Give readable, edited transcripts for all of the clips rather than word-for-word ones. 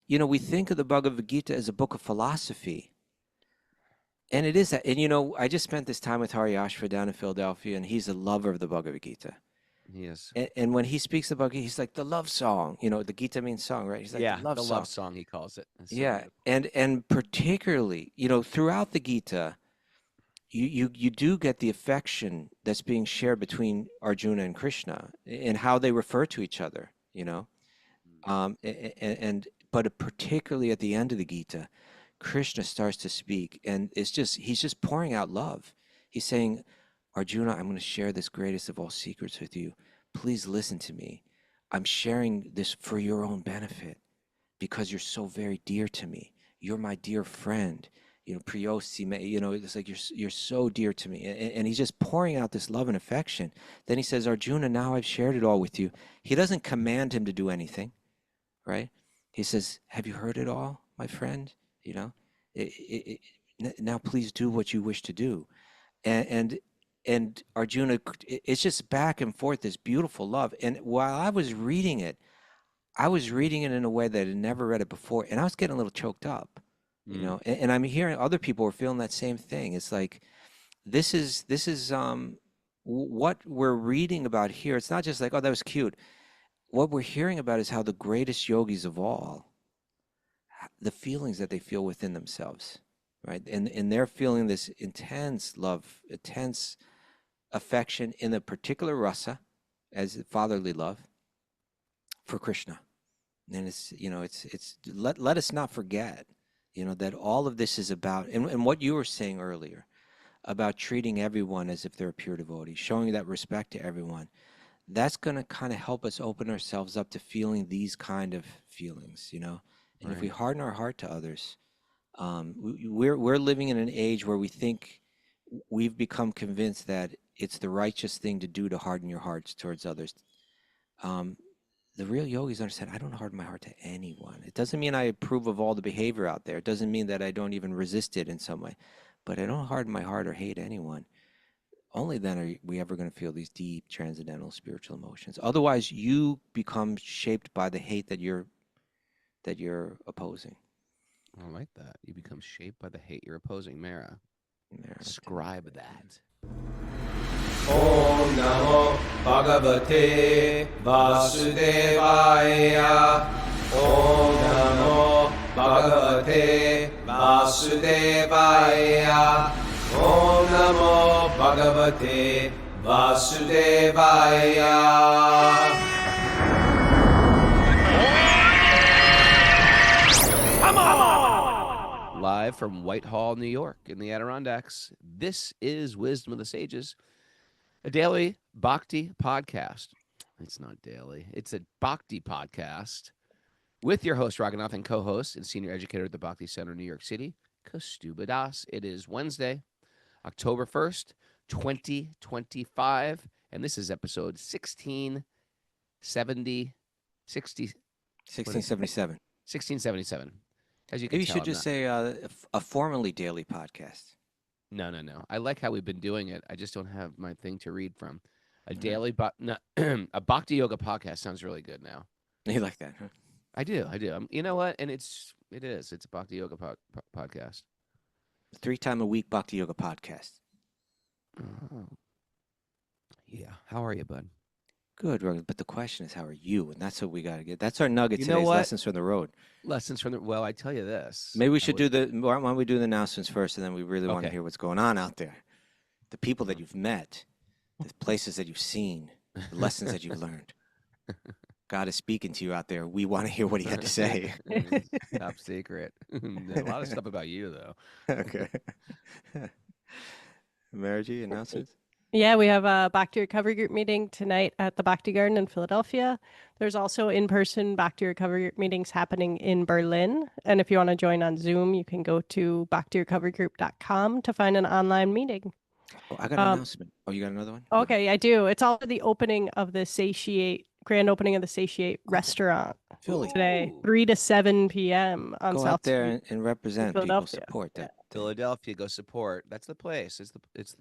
we think of the Bhagavad Gita as a book of philosophy. And it is that. And, I just spent this time with Hari Ashva down in Philadelphia, and he's a lover of the Bhagavad Gita. Yes. And when he speaks about Gita, he's like, the love song. The Gita means song, right? He's like, yeah, the love song, he calls it. That's so yeah. beautiful. And particularly, throughout the Gita, you do get the affection that's being shared between Arjuna and Krishna and how they refer to each other, but particularly at the end of the Gita, Krishna starts to speak, and he's just pouring out love. He's saying, Arjuna, I'm going to share this greatest of all secrets with you. Please listen to me. I'm sharing this for your own benefit because you're so very dear to me. You're my dear friend. Priyosi, it's like you're so dear to me. And he's just pouring out this love and affection. Then he says, Arjuna, now I've shared it all with you. He doesn't command him to do anything, right? He says, have you heard it all, my friend? Now please do what you wish to do. And Arjuna, it's just back and forth, this beautiful love. And while I was reading it in a way that I had never read it before, and I was getting a little choked up, and I'm hearing other people were feeling that same thing. It's like, this is what we're reading about here. It's not just like, oh, that was cute. What we're hearing about is how the greatest yogis of all, the feelings that they feel within themselves, right? And they're feeling this intense love, intense affection in the particular rasa, as fatherly love, for Krishna. And let us not forget, that all of this is about, and what you were saying earlier, about treating everyone as if they're a pure devotee, showing that respect to everyone. That's going to kind of help us open ourselves up to feeling these kind of feelings, And Right. if we harden our heart to others, we're living in an age where we think we've become convinced that it's the righteous thing to do to harden your hearts towards others. The real yogis understand, I don't harden my heart to anyone. It doesn't mean I approve of all the behavior out there. It doesn't mean that I don't even resist it in some way. But I don't harden my heart or hate anyone. Only then are we ever going to feel these deep, transcendental spiritual emotions. Otherwise, you become shaped by the hate that you're opposing. I like that. You become shaped by the hate you're opposing. Mara, scribe that. Om Namo Bhagavate Vasudevaya. Om Namo Bhagavate Vasudevaya. Om Namo Bhagavate Vasudevaya. Live from Whitehall, New York, in the Adirondacks, this is Wisdom of the Sages, a daily Bhakti podcast. It's not daily. It's a Bhakti podcast with your host, Raghunath, and co-host and senior educator at the Bhakti Center in New York City, Kaustubha Das. It is Wednesday, October 1st, 2025, and this is episode 1677. As you can Maybe you tell, should just say a formerly daily podcast. No. I like how we've been doing it. I just don't have my thing to read from. A daily, a Bhakti Yoga podcast sounds really good now. You like that, huh? I do. You know what? And it's a Bhakti Yoga podcast. 3 times a week Bhakti Yoga podcast. Oh. Yeah. How are you, bud? Good, but the question is, how are you? And that's what we got to get. That's our nugget today. Lessons from the road. Well, I tell you this. Maybe we should why don't we do the announcements first, and then we really want to hear what's going on out there. The people that you've met, the places that you've seen, the lessons that you've learned. God is speaking to you out there. We want to hear what he had to say. Top secret. A lot of stuff about you, though. Okay. Margie, announcements? Yeah, we have a Bhakti Recovery Group meeting tonight at the Bhakti Garden in Philadelphia. There's also in-person Bhakti Recovery Group meetings happening in Berlin. And if you want to join on Zoom, you can go to bhaktirecoverygroup.com to find an online meeting. Oh, I got an announcement. Oh, you got another one? Okay, I do. It's all the opening of the grand opening of the Satiate restaurant Philly. Today, 3 to 7 p.m. on Go South out there Street and represent people, support that. Philadelphia, go support. That's the place. It's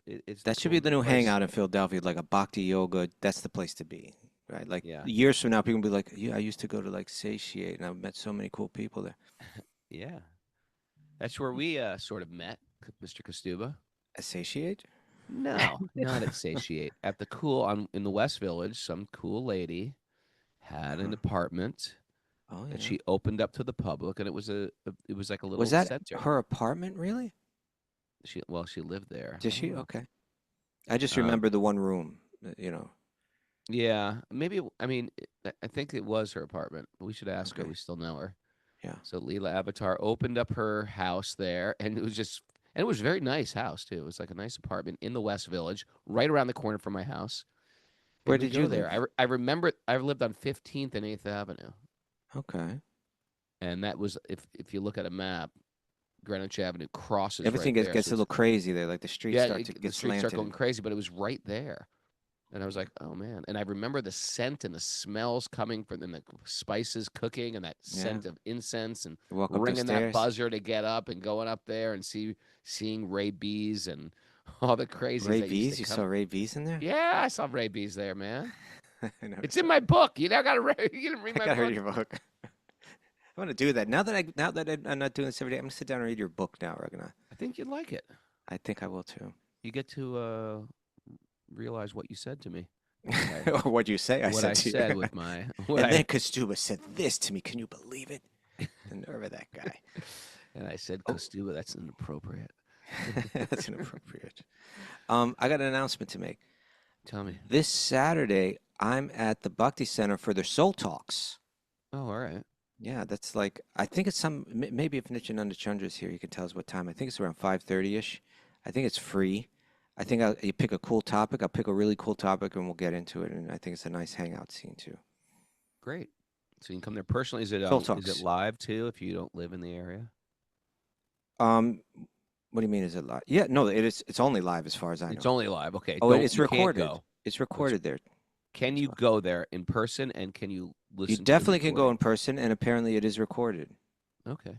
that should be the new hangout in Philadelphia, like a Bhakti Yoga. That's the place to be. right? Like Yeah. years from now, people will be like, yeah, I used to go to like Satiate, and I've met so many cool people there. Yeah. That's where we sort of met, Mr. Kaustubha. Satiate? No, not at Satiate. At the in the West Village, some cool lady had an apartment Oh, that yeah. she opened up to the public, and it was it was like a little Was that center. her apartment, really? She lived there. Did I don't she? know. Okay. I just Um, remember the one room, you know. yeah, maybe. I mean, I think it was her apartment. We should ask her. Okay. We still know her. Yeah. So Leela Avatar opened up her house there, and it was a very nice house too. It was like a nice apartment in the West Village, right around the corner from my house. Where And we did go you there. live? I remember I lived on 15th and 8th Avenue, Okay. and that was if you look at a map, Greenwich Avenue crosses Everything right there. gets So a little crazy there. Like the streets yeah, start to the get streets start slanted. going crazy, but it was right there. And I was like, oh man. And I remember the scent and the smells coming from and the spices cooking and that scent of incense and You walk up the ringing that stairs. buzzer to get up and going up there and seeing Ray B's and all the crazies. Ray that used B's? to You come. saw Ray B's in there? Yeah, I saw Ray B's there, man. I never It's saw in my book. You now got to you didn't read I my gotta read book. your book. I want to do that. Now that I'm not doing this every day, I'm gonna sit down and read your book now, Raghunath. I think you'd like it. I think I will too. You get to realize what you said to me. Or what'd you say? What I to you. said with my And then Kaustubha said this to me. Can you believe it? The nerve of that guy. and I said, Oh. Kaustubha, that's inappropriate. That's inappropriate. I got an announcement to make. Tell me. This Saturday, I'm at the Bhakti Center for their Soul Talks. Oh, all right. Yeah, that's like, I think it's maybe if Nityananda Chandra's here, you can tell us what time. I think it's around 5:30-ish. I think it's free. I think you pick a cool topic. I'll pick a really cool topic and we'll get into it. And I think it's a nice hangout scene too. Great. So you can come there personally. Is it Soul is Talks. it live too if you don't live in the area? What do you mean? Is it live? Yeah, no, it is. It's only live as far as I know. It's only live. Okay. Oh, it's You can't recorded. go. It's recorded there. Can you go there in person and can you listen? You to the definitely can go recording? in person, and apparently it is recorded. Okay.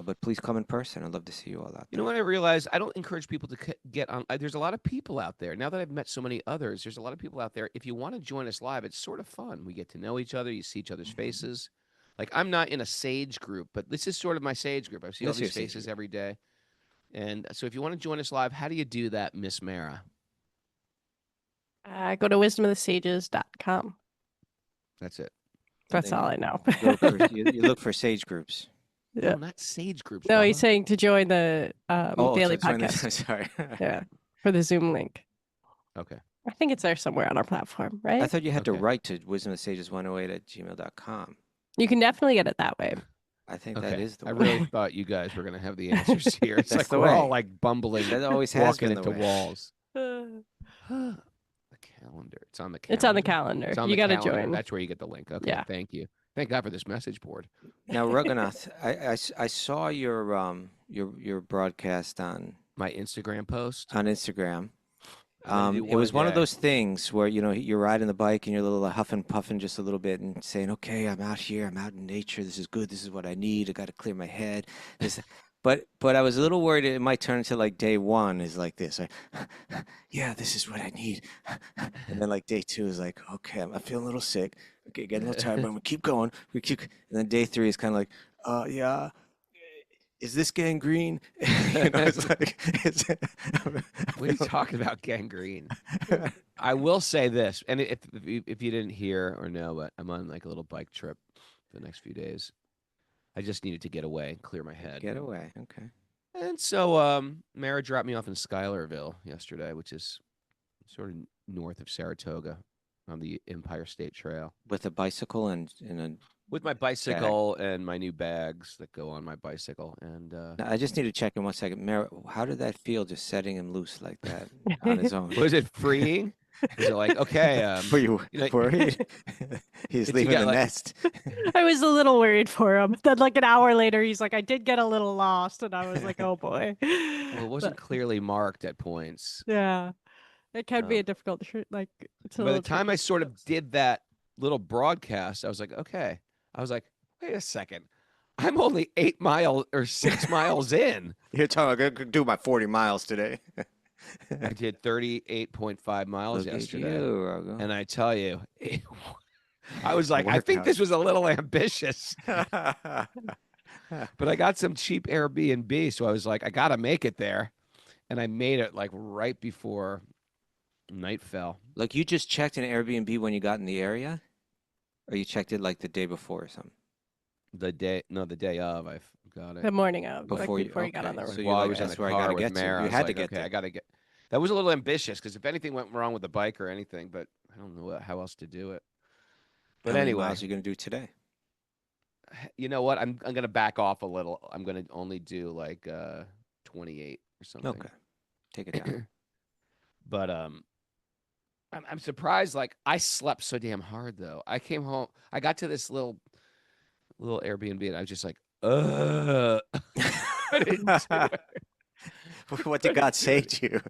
But please come in person. I'd love to see you all out there. You know what I realized? I don't encourage people to get on. There's a lot of people out there. Now that I've met so many others, there's a lot of people out there. If you want to join us live, it's sort of fun. We get to know each other. You see each other's faces. Like I'm not in a sage group, but this is sort of my sage group. I see all This is these your sage faces group. every day. And so if you want to join us live, how do you do that, Miss Mara? Go to wisdomofthesages.com. That's it. That's then all I know. You look for sage groups. Yeah. No, not sage groups. No, he's Bubba. saying to join the daily so podcast. I'm sorry. Yeah, for the Zoom link. Okay. I think it's there somewhere on our platform, right? I thought you had to Okay. write to wisdomofthesages108@gmail.com. You can definitely get it that way. I think Okay. that is the I way. really thought you guys were going to have the answers here. It's That's like the we're all way. like bumbling, That always has walking been the into way. walls. Uh, The calendar. It's on the calendar. It's on the calendar. It's on You the got to calendar. join. That's where you get the link. Okay. Yeah. Thank you. Thank God for this message board. Now, Ragunath, I saw your broadcast on My Instagram post. Instagram. I'm gonna do It was a one of day. those things where you're riding the bike and you're a little huffing puffing just a little bit and saying, "Okay, I'm out here. I'm out in nature. This is good. This is what I need. I got to clear my head." But I was a little worried it might turn into like day one is like this. Yeah, this is what I need. And then like day two is like, okay, I'm feeling a little sick. Okay, getting a little tired, but I'm gonna keep going. And then day three is kind of like, yeah. Is this gangrene? It's like, What are you talking about, gangrene? I will say this, and if you didn't hear or know, but I'm on like a little bike trip for the next few days. I just needed to get away and clear my head. Get away. Okay. And so Mara dropped me off in Schuylerville yesterday, which is sort of north of Saratoga on the Empire State Trail. With a bicycle and a. With my bicycle and my new bags that go on my bicycle. And Now, I just need to check in 1 second. Mara, how did that feel just setting him loose like that on his own? was it freeing? Was it like, okay, Were you you know, worried? He's you leaving got the like- nest. I was a little worried for him. Then, like an hour later, he's like, "I did get a little lost," and I was like, "Oh boy." well, it wasn't But, clearly marked at points. yeah, it can be Um, a difficult. Like it's a By the little time I tricky. sort of did that little broadcast, I was like, okay. I was like, wait a second. I'm only 8 miles or 6 miles in. You're talking. I could do my 40 miles today. I did 38.5 miles Look at yesterday. you, Raghu. And I tell you, I was like, I think this was a little ambitious, but I got some cheap Airbnb. So I was like, I got to make it there. And I made it like right before night fell. Like you just checked an Airbnb when you got in the area? Or you checked it like the day before or something? The day of, I got it. The morning of, Before like before you you got on the okay. road. So While you're I like, was in that's the where I car gotta with get to. Mara, I You was had to like, get okay, there. I gotta get. That was a little ambitious because if anything went wrong with the bike or anything, but I don't know how else to do it. But How many anyway, miles are you gonna do today? you know what? I'm gonna back off a little. I'm gonna only do like 28 or something. Okay. Take it down. But I'm surprised. Like I slept so damn hard though. I came home. I got to this little Airbnb and I was just like, I didn't do it. What did God say to you?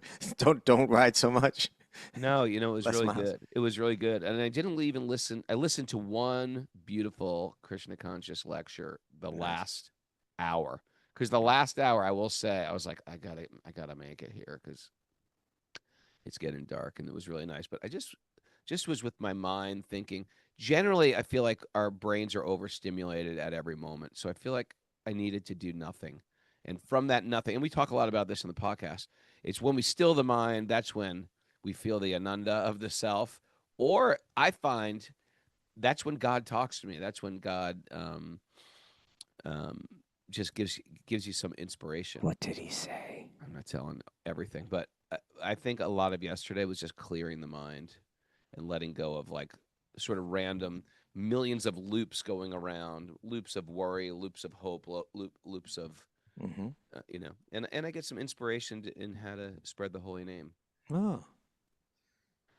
Don't ride so much. No, it was Less really miles. good. It was really good. And I didn't even listen. I listened to one beautiful Krishna conscious lecture the Nice. last hour. Because the last hour, I will say, I was like, I gotta make it here because it's getting dark, and it was really nice. But I just was with my mind thinking. Generally, I feel like our brains are overstimulated at every moment. So I feel like I needed to do nothing. And from that nothing, and we talk a lot about this in the podcast, it's when we still the mind, that's when we feel the ananda of the self. Or I find that's when God talks to me. That's when God just gives you some inspiration. What did he say? I'm not telling everything, but I think a lot of yesterday was just clearing the mind and letting go of like sort of random millions of loops going around, loops of worry, loops of hope, loops of Mm-hmm. and I get some inspiration in how to spread the holy name. Oh.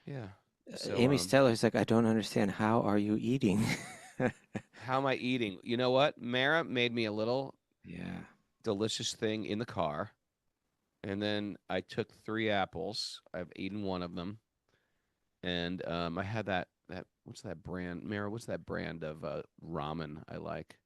Yeah. So, Amy Steller's like, I don't understand. How are you eating? how am I eating? You know what? Mara made me a little Yeah. delicious thing in the car. And then I took 3 apples. I've eaten one of them. And I had that what's that brand? Mara, what's that brand of ramen I like?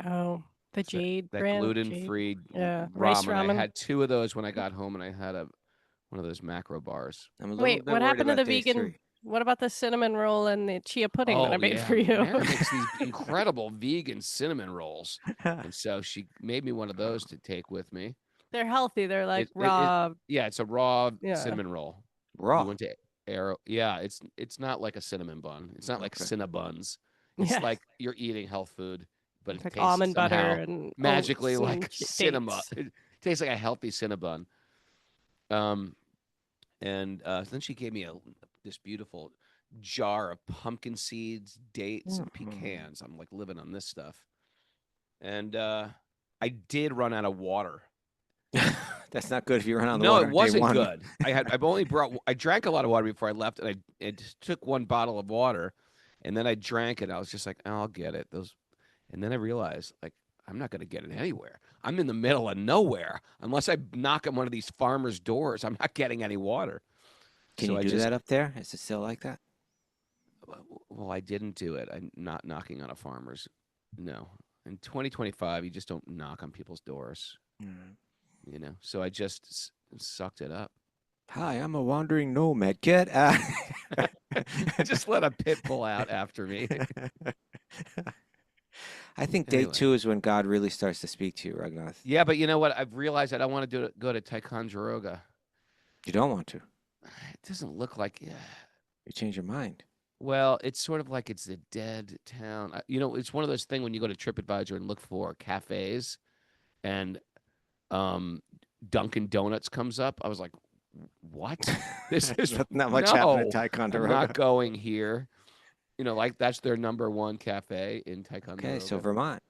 Oh, the What's Jade that brand. gluten-free Yeah, rice ramen. I ramen. had 2 of those when I got home, and I had one of those macro bars. I'm a little Wait, bit what worried happened to about the day vegan? 3. What about the cinnamon roll and the chia pudding that I Oh made yeah, for you? Mara makes these incredible vegan cinnamon rolls, and so she made me one of those to take with me. They're healthy. They're like It raw. yeah, it's a raw Yeah. cinnamon roll. We Raw. went to Arrow. Yeah, it's not like a cinnamon bun. It's not like Okay. Cinnabuns. It's Yeah. like you're eating health food, but It's it like tastes almond butter somehow and magically oats and like cinema. dates. It tastes like a healthy Cinnabon. And then she gave me this beautiful jar of pumpkin seeds, dates, and pecans. I'm like living on this stuff. And I did run out of water. That's not good if you run out of the No, water. it day wasn't 1. good. I drank a lot of water before I left, and I just took 1 bottle of water, and then I drank it. I was just like, oh, I'll get it. And then I realized, like, I'm not going to get it anywhere. I'm in the middle of nowhere. Unless I knock on one of these farmers' doors, I'm not getting any water. Can So you I do just, that up there? Is it still like that? well, I didn't do it. I'm not knocking on a farmer's. No. In 2025, you just don't knock on people's doors, So I just sucked it up. Hi, I'm a wandering nomad. Get out. I just let a pit bull out after me. I think day Anyway. 2 is when God really starts to speak to you, Raghunath. Yeah, but you know what? I've realized I don't want to go to Ticonderoga. You don't want to. It doesn't look like. You change your mind. Well, it's sort of like it's a dead town. It's one of those things when you go to TripAdvisor and look for cafes, and Dunkin' Donuts comes up. I was like, what? This is not much happened no, at Ticonderoga. I'm not going here. Like that's their #1 cafe in Ticonderoga. Okay, so Vermont.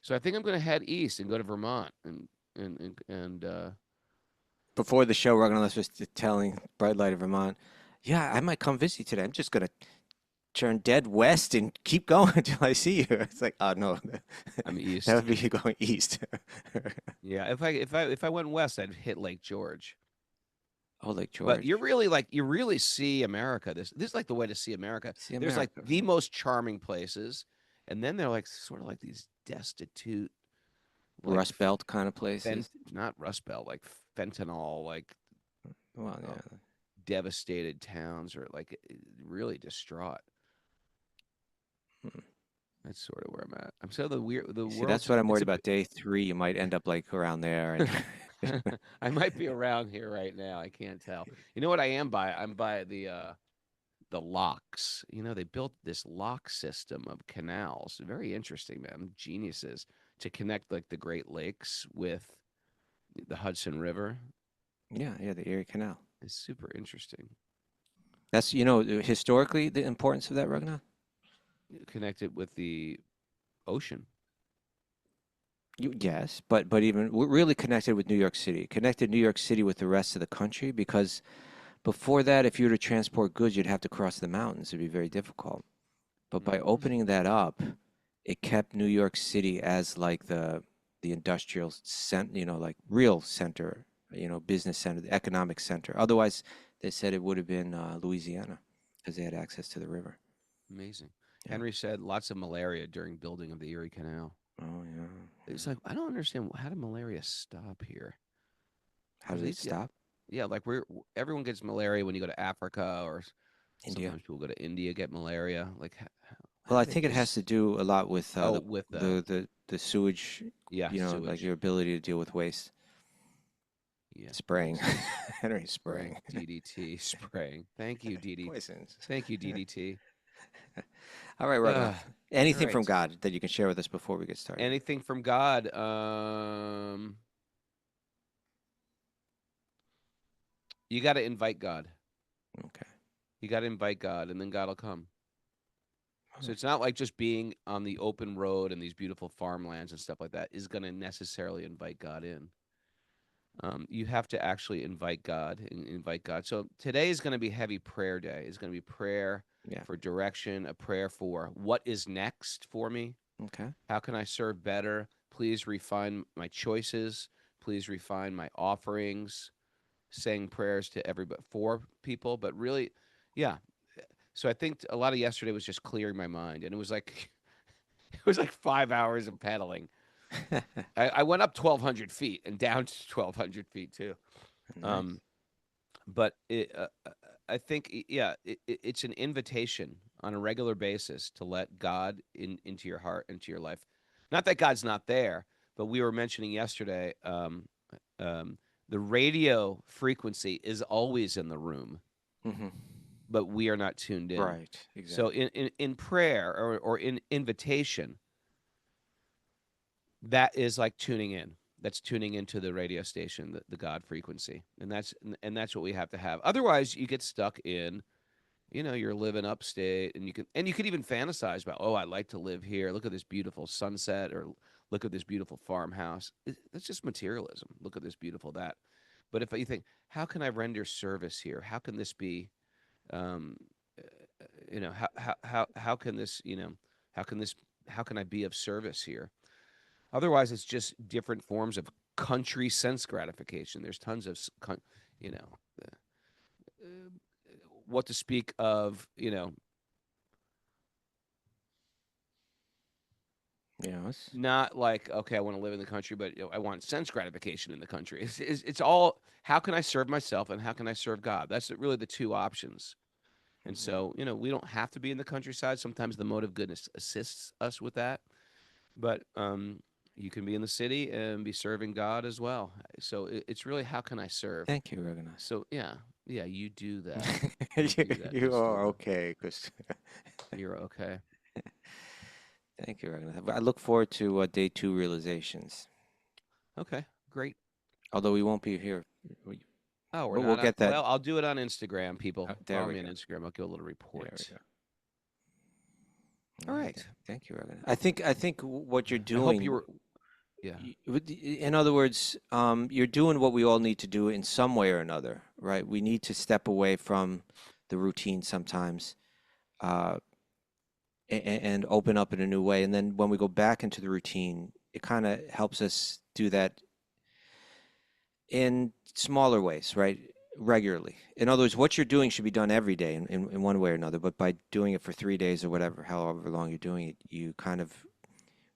So I think I'm going to head east and go to Vermont and Before the show, Raghunath was telling Bright Light of Vermont, yeah, I might come visit you today. I'm just going to turn dead west and keep going until I see you. It's like, oh, no. I'm east. That would be you going east. Yeah, if I went west, I'd hit Lake George. Oh, Lake George. But you really see America. This is like the way to see America. See There's like America. the most charming places, and then they're like sort of like these destitute, like Rust Belt kind of places. not Rust Belt, like fentanyl, like Well, um, yeah. devastated towns or like really distraught. Hmm. That's sort of where I'm at. I'm so the You see, world's that's just what I'm it's worried a about. Day 3, you might end up like around there. And I might be around here right now. I can't tell. You know what I am by? I'm by the locks. You know, they built this lock system of canals. Very interesting, man. Geniuses to connect like the Great Lakes with the Hudson River. yeah, the Erie Canal. It's super interesting. That's, historically the importance of that, Raghunath? Connected with the ocean. Yes, but even we're really connected with New York City, connected New York City with the rest of the country, because before that, if you were to transport goods, you'd have to cross the mountains. It'd be very difficult. But by Mhm. opening that up, it kept New York City as like the industrial center, like real center, business center, the economic center. Otherwise, they said it would have been Louisiana because they had access to the river. Amazing. Yeah. Henry said lots of malaria during building of the Erie Canal. Oh yeah. It's Yeah. like I don't understand how did malaria stop here? How Because did they it stop? yeah, like everyone gets malaria when you go to Africa or India. sometimes people go to India get malaria. Like Well, how I did it think it has just to do a lot with oh with the sewage, yeah like sewage your ability to deal with waste. yeah Spraying. makes sense. Henry Spraying spraying. DDT spraying. Thank you DDT. Poisons. Thank you DDT. All right, Uh, Raghunath. all Anything from right. God that you can share with us before we get started? Anything from God? You got to invite God. Okay. You got to invite God, and then God will come. So Oh, it's not like just being on the open road and these beautiful farmlands and stuff like that is going to necessarily invite God in. You have to actually invite God and invite God. So today is going to be heavy prayer day. It's going to be prayer yeah. for direction, a prayer for what is next for me. Okay. How can I serve better? Please refine my choices. Please refine my offerings. Saying prayers to everybody for people, but really, yeah. So I think a lot of yesterday was just clearing my mind, and it was like it was like 5 hours of pedaling. I went up 1,200 feet and down to 1,200 feet too. Nice. Um, but I think yeah, it's an invitation on a regular basis to let God into your heart, into your life. Not that God's not there, but we were mentioning yesterday. Um, the radio frequency is always in the room, Hmm. but we are not tuned in. Right. So Exactly. in prayer or in invitation, that is like tuning in. That's tuning into the radio station, the God frequency, and that's what we have to have. Otherwise, you get stuck in, you're living upstate, and you could even fantasize about, oh, I'd like to live here. Look at this beautiful sunset, or look at this beautiful farmhouse. That's just materialism. Look at this beautiful that. But if you think, how can I render service here? How can this be? Um, how can this? How can this? How can I be of service here? Otherwise, it's just different forms of country sense gratification. There's tons of, you know, uh, what to speak of, Yes. not like, okay, I want to live in the country, but I want sense gratification in the country. It's all how can I serve myself and how can I serve God? That's really the two options. And Hmm. so, we don't have to be in the countryside. Sometimes the mode of goodness assists us with that. But you can be in the city and be serving God as well. So it's really how can I serve? Thank you, Raghunath. So yeah, you do that. You you, do that, you are Kaustubha. okay, Chris. You're okay. Thank you, Raghunath. I look forward to day 2 realizations. Okay, great. Although we won't be here, Oh, we're but we'll not on. get that. Well, I'll do it on Instagram. People There follow we me on go. Instagram. I'll give a little There we report. go. All All right. right. Thank you, Raghunath. I think what you're I hope you doing, were. Yeah. in other words, you're doing what we all need to do in some way or another, right? We need to step away from the routine sometimes, uh, and open up in a new way. And then when we go back into the routine, it kind of helps us do that in smaller ways, right? Regularly. In other words, what you're doing should be done every day in one way or another. But by doing it for 3 days or whatever, however long you're doing it, you kind of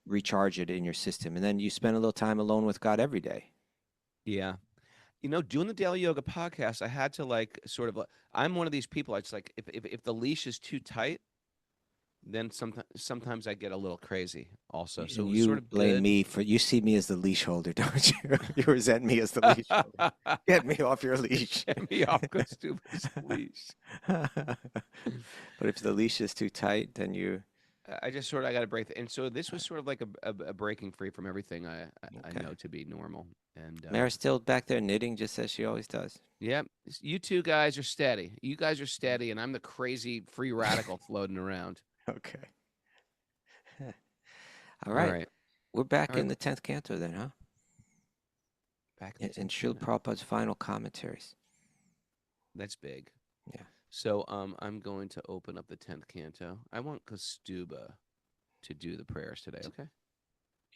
recharge it in your system. And then you spend a little time alone with God every day. Yeah. Doing the daily yoga podcast, I had to like sort of. I'm one of these people. It's like if the leash is too tight, then sometimes I get a little crazy. Also, so And it was sort you of blame good. me for, you see me as the leash holder, don't you? You resent me as the leash holder. Get me off your leash. Get me off Kaustubha's leash. But if the leash is too tight, then you, I just sort of I got to break. And so this was sort of like a breaking free from everything I okay. know to be normal. And Mara's still back there knitting just as she always does. yeah, you two guys are steady. You guys are steady, and I'm the crazy free radical floating around. Okay. All All right. right. We're back All right. in the 10th canto then, huh? Back in In Srila Prabhupada's final commentaries. That's big. Yeah. So I'm going to open up the 10th canto. I want Kaustubha to do the prayers today, okay?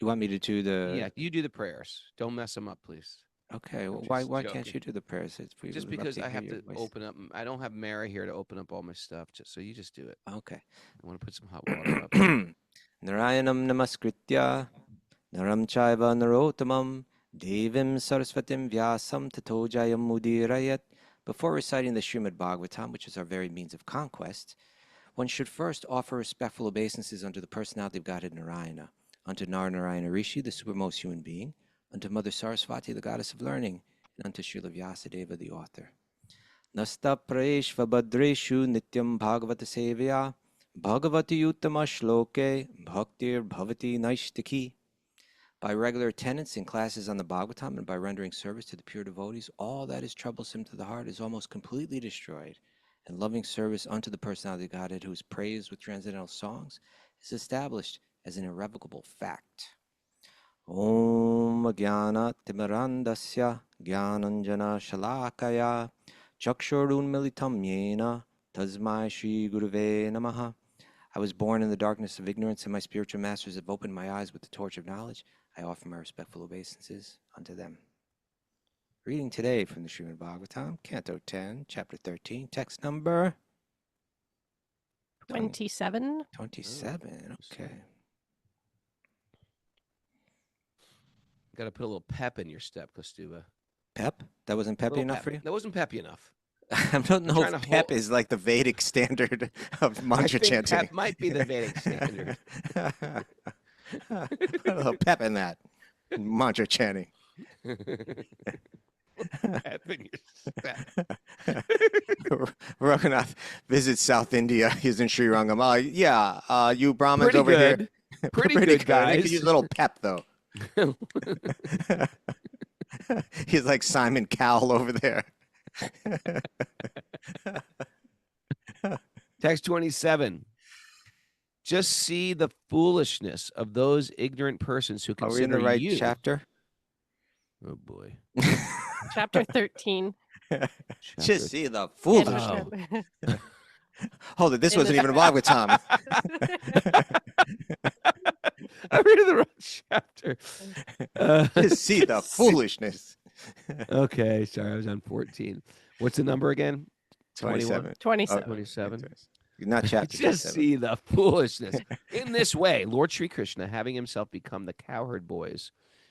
You want me to do the... Yeah, you do the prayers. Don't mess them up, please. Okay. Well, I'm why just can't joking. you do the prayers? We Just would love because I hear have your to voice. open up. I don't have Mara here to open up all my stuff. So you just do it. Okay. I want to put some hot water up. Narayanam namaskritya naram chaiva narottamam devim sarasvatim vyasam tato jayam mudirayat. Before reciting the Srimad Bhagwatam, which is our very means of conquest, one should first offer respectful obeisances unto the personality of Godhead Narayana, unto Narayana Rishi, the supermost human being, unto Mother Sarasvati, the goddess of learning, and unto Srila Vyasadeva, the author. Nasta praeshva badreshu nityam bhagavata sevya bhagavati uttama shloke bhaktir bhavati naishtaki. By regular attendance in classes on the Bhagavatam and by rendering service to the pure devotees, all that is troublesome to the heart is almost completely destroyed, and loving service unto the personality of Godhead, who is praised with transcendental songs, is established as an irrevocable fact. Om Jnana Timirandasya Jnananjana Shalakaya Chakshurunmilitam Yena Tasmai Shri Guruve Namaha. I was born in the darkness of ignorance, and my spiritual masters have opened my eyes with the torch of knowledge. I offer my respectful obeisances unto them. Reading today from the Srimad Bhagavatam, Canto 10, Chapter 13, text number 27. 27. Okay. Got to put a little pep in your step, Kaustubha. Pep? That wasn't peppy enough for you? That wasn't peppy enough. I don't know trying if to pep is like the Vedic standard of mantra I think chanting. pep might be the Vedic standard. Put a little pep in that mantra chanting. Pep in your step. Raghunath visits South India. He's in Sri Rangam. You Brahmins Pretty over good. here. Pretty good, They guys. could use a little pep, though. He's like Simon Cowell over there. Text 27. Just see the foolishness of those ignorant persons who Are we in consider the right you. chapter? Oh boy. Chapter 13. Just see the foolishness. Oh. Hold it. This In wasn't the- even a Bhagavatam. I'm reading the wrong chapter. Just see the foolishness. Okay, sorry, I was on 14. What's the number again? 27. 27. 27. Not chapter Just 27. see the foolishness. In this way, Lord Sri Krishna, having himself become the cowherd boys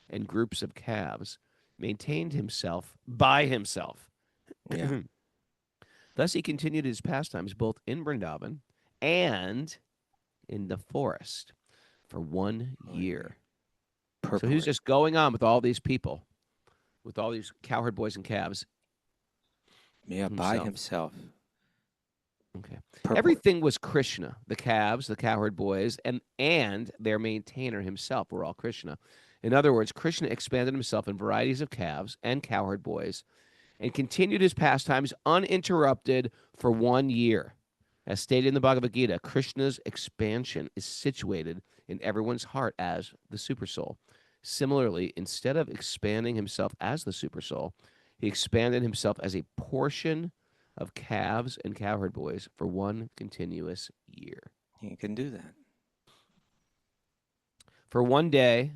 and groups of calves, maintained himself by himself. Yeah. Thus he continued his pastimes both in Vṛndāvana and in the forest for 1 year. So he was just going on with all these people, with all these cowherd boys and calves. Yeah, by himself. Okay. Purport. Everything was Krishna. The calves, the cowherd boys, and their maintainer himself were all Krishna. In other words, Krishna expanded himself in varieties of calves and cowherd boys and continued his pastimes uninterrupted for 1 year. As stated in the Bhagavad Gita, Krishna's expansion is situated in everyone's heart as the supersoul. Similarly, instead of expanding himself as the supersoul, he expanded himself as a portion of calves and cowherd boys for 1 continuous year. He can do that. For 1 day,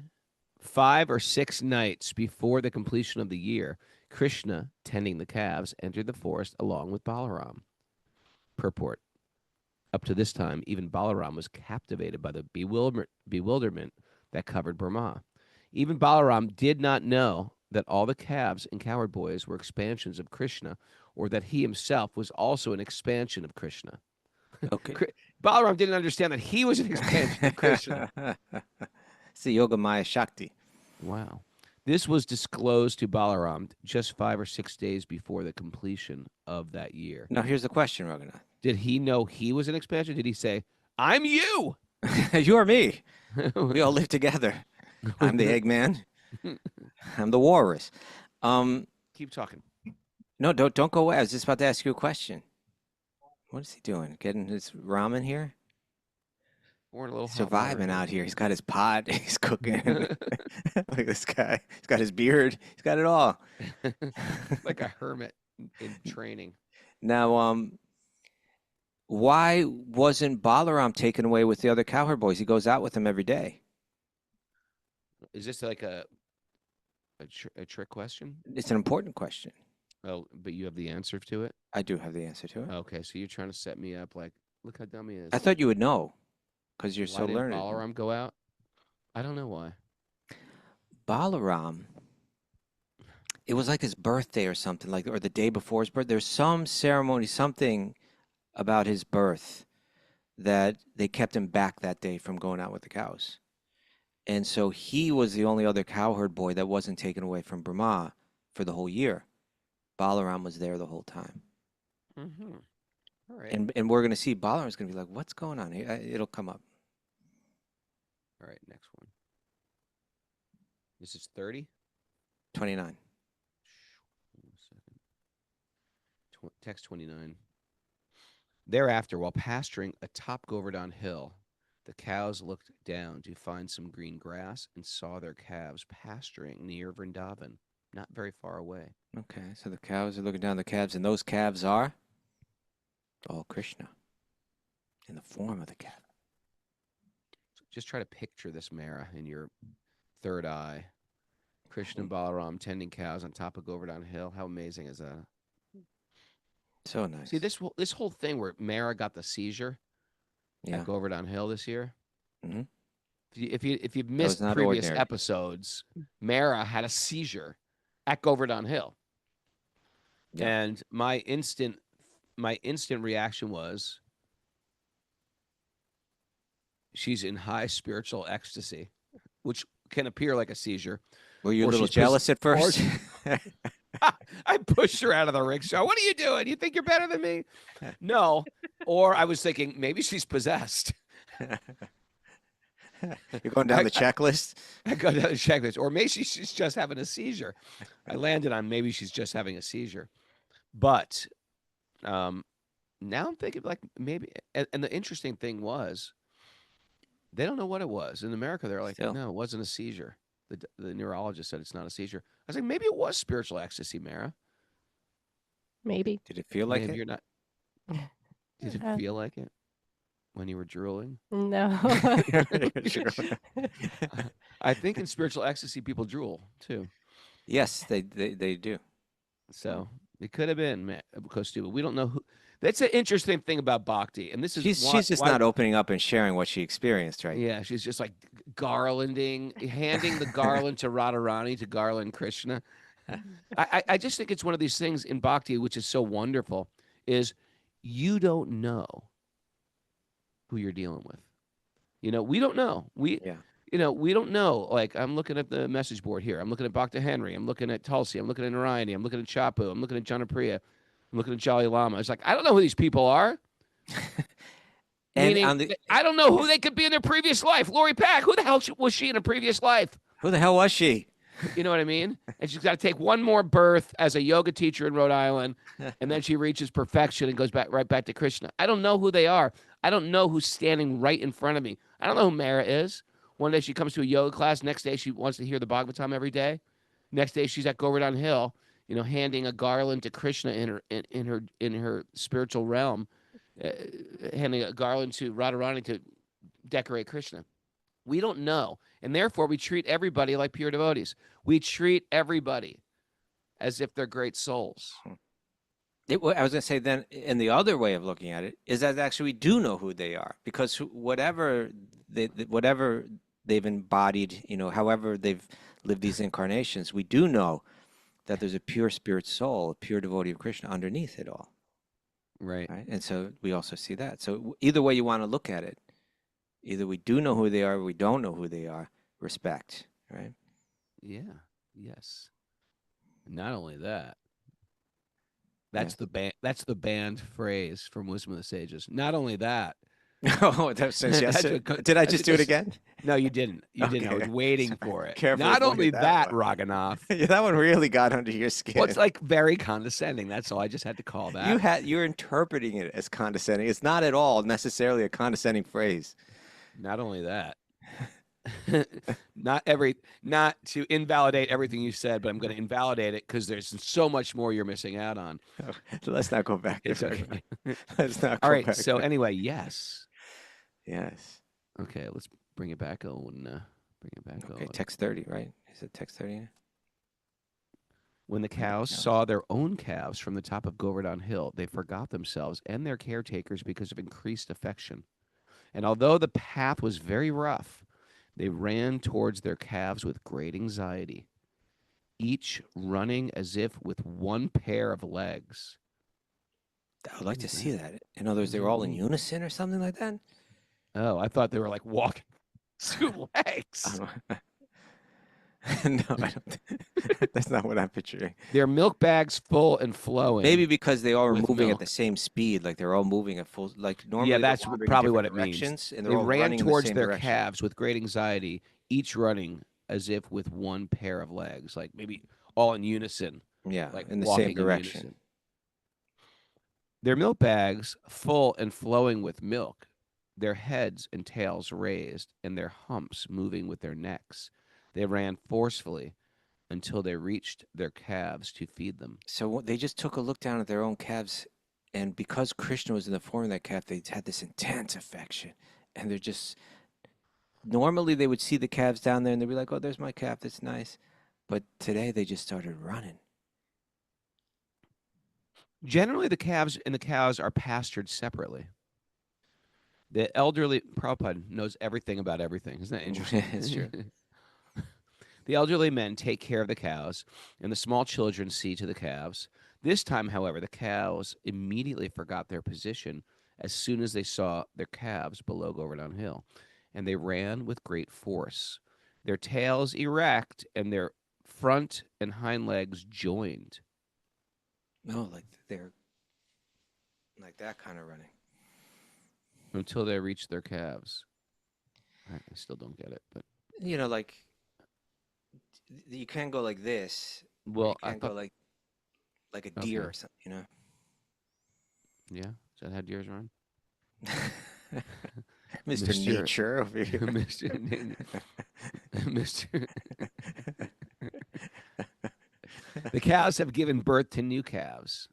5 or 6 nights before the completion of the year, Krishna, tending the calves, entered the forest along with Balaram. Purport. Up to this time, even Balaram was captivated by the bewilderment that covered Brahma. Even Balaram did not know that all the calves and cowherd boys were expansions of Krishna, or that he himself was also an expansion of Krishna. Okay. Balaram didn't understand that he was an expansion of Krishna. It's the Yogamaya Shakti. Wow. This was disclosed to Balaram just 5 or 6 days before the completion of that year. Now, here's the question, Raghunath. Did he know he was an expansion? Did he say, I'm you? You are me. We all live together. I'm the Eggman. I'm the walrus. Keep talking. No, don't go away. I was just about to ask you a question. What is he doing? Getting his ramen here? We're in a little hot Surviving water out here. He's got his pot. He's cooking. Look at this guy. He's got his beard. He's got it all. like a hermit in training. Now, why wasn't Balaram taken away with the other cowherd boys? He goes out with them every day. Is this like a trick question? It's an important question. Oh, but you have the answer to it? I do have the answer to it. Okay, so you're trying to set me up like, look how dumb he is. I thought you would know because you're Why so didn't learned. Balaram go out? I don't know why. Balaram, it was like his birthday or something, like, or the day before his birth. There's some ceremony, something about his birth that they kept him back that day from going out with the cows. And so he was the only other cowherd boy that wasn't taken away from Brahma for the whole year. Balaram was there the whole time. Mm-hmm. All right. And we're going to see Balaram's going to be like, what's going on here? It'll come up. All right, next one. This is 30? 29. One second. Text 29. Thereafter, while pasturing atop Govardhan Hill, the cows looked down to find some green grass and saw their calves pasturing near Vṛndāvana, not very far away. Okay, so the cows are looking down the calves, and those calves are all Krishna in the form of the calf. So just try to picture this, Mara, in your third eye. Krishna and Balaram tending cows on top of Govardhan Hill. How amazing is that? So nice. See, this whole thing where Mara got the seizure Yeah. at Govardhan Hill this year. Mm-hmm. If you've missed not previous ordinary. episodes, Mara had a seizure at Govardhan Hill. Yeah. And my instant reaction was, she's in high spiritual ecstasy, which can appear like a seizure. Were you a Or little she's jealous at or first? I pushed her out of the rickshaw. What are you doing? You think you're better than me? No. Or I was thinking, maybe she's possessed. You're going down the checklist? I go down the checklist. Or maybe she's just having a seizure. I landed on maybe she's just having a seizure. But now I'm thinking like maybe, and the interesting thing was, they don't know what it was. In America, they're like, Still. no, it wasn't a seizure. The neurologist said it's not a seizure. I was like, maybe it was spiritual ecstasy, Mara. Maybe. Did it feel like Maybe it? you're not. Did it feel like it when you were drooling? No. I think in spiritual ecstasy, people drool too. Yes, they do. So it could have been Kaustubha. We don't know who. That's an interesting thing about Bhakti, and this is She's just not opening up and sharing what she experienced, right? Yeah, she's just like garlanding, handing the garland to Radharani to garland Krishna. I just think it's one of these things in Bhakti, which is so wonderful, is you don't know who you're dealing with. You know, we don't know. We don't know. Like, I'm looking at the message board here. I'm looking at Bhakta Henry. I'm looking at Tulsi. I'm looking at Narayani. I'm looking at Chapu. I'm looking at Janapriya. I'm looking at Jolly Lama. It's like, I don't know who these people are. And Meaning, I don't know who they could be in their previous life. Lori Pack, who the hell was she in a previous life? Who the hell was she? You know what I mean? And she's got to take one more birth as a yoga teacher in Rhode Island, and then she reaches perfection and goes right back to Krishna. I don't know who they are. I don't know who's standing right in front of me. I don't know who Mara is. One day she comes to a yoga class. Next day she wants to hear the Bhagwatam every day. Next day she's at Govardhan Hill, handing a garland to Krishna in her spiritual realm, handing a garland to Radharani to decorate Krishna. We don't know. And therefore, we treat everybody like pure devotees. We treat everybody as if they're great souls. I was going to say then, and the other way of looking at it is that actually we do know who they are, because whatever they've embodied, however they've lived these incarnations, we do know that there's a pure spirit soul, a pure devotee of Krishna underneath it all, Right. right? And so we also see that. So either way you want to look at it, either we do know who they are or we don't know who they are, respect, right? Yeah. Yes. Not only that, that's the band. That's the banned phrase from Wisdom of the Sages. Not only that. Oh, that was since That's yesterday. what Did I just do it again? No, you didn't. You didn't. I was Okay. waiting for it. Carefully Not only avoided that, that one. Raghunath. Yeah, that one really got under your skin. Well, it's like very condescending. That's all. I just had to call that. You're interpreting it as condescending. It's not at all necessarily a condescending phrase. Not only that. Not to invalidate everything you said, but I'm going to invalidate it because there's so much more you're missing out on. Let's not go back It's there. okay. Let's not All go right. back So there. anyway, yes. Yes. Okay. Let's bring it back on. Bring it back Okay, on. text 30, right? Is it text 30? When the cows saw their own calves from the top of Govardhan Hill, they forgot themselves and their caretakers because of increased affection. And although the path was very rough, they ran towards their calves with great anxiety, each running as if with one pair of legs. I would like to see that. In other words, they were all in unison or something like that? Oh, I thought they were like walking two legs. No, I don't. That's not what I'm picturing. Their milk bags full and flowing. Maybe because they all were with moving milk. at the same speed, like they're all moving at full. Like normally, Yeah, they're that's wandering in probably what it different means. directions, and They they're all ran running in the towards same their direction. calves with great anxiety, each running as if with one pair of legs, like maybe all in unison. Yeah, like in the walking same in direction. unison. Their milk bags full and flowing with milk, their heads and tails raised, and their humps moving with their necks. They ran forcefully until they reached their calves to feed them. So they just took a look down at their own calves, and because Krishna was in the form of that calf, they had this intense affection, and they're just. Normally, they would see the calves down there, and they'd be like, "Oh, there's my calf. That's nice," but today they just started running. Generally, the calves and the cows are pastured separately. The elderly Prabhupada knows everything about everything. Isn't that interesting? It's true. The elderly men take care of the cows, and the small children see to the calves. This time, however, the cows immediately forgot their position as soon as they saw their calves below Govardhan Hill, and they ran with great force, their tails erect and their front and hind legs joined. No, like they're like that kind of running. Until they reached their calves. I still don't get it, but Like you can go like this. well, You can't go like a deer Okay. or something. Yeah, is that how deers run? Mr. Nature over here. Mr. The cows have given birth to new calves.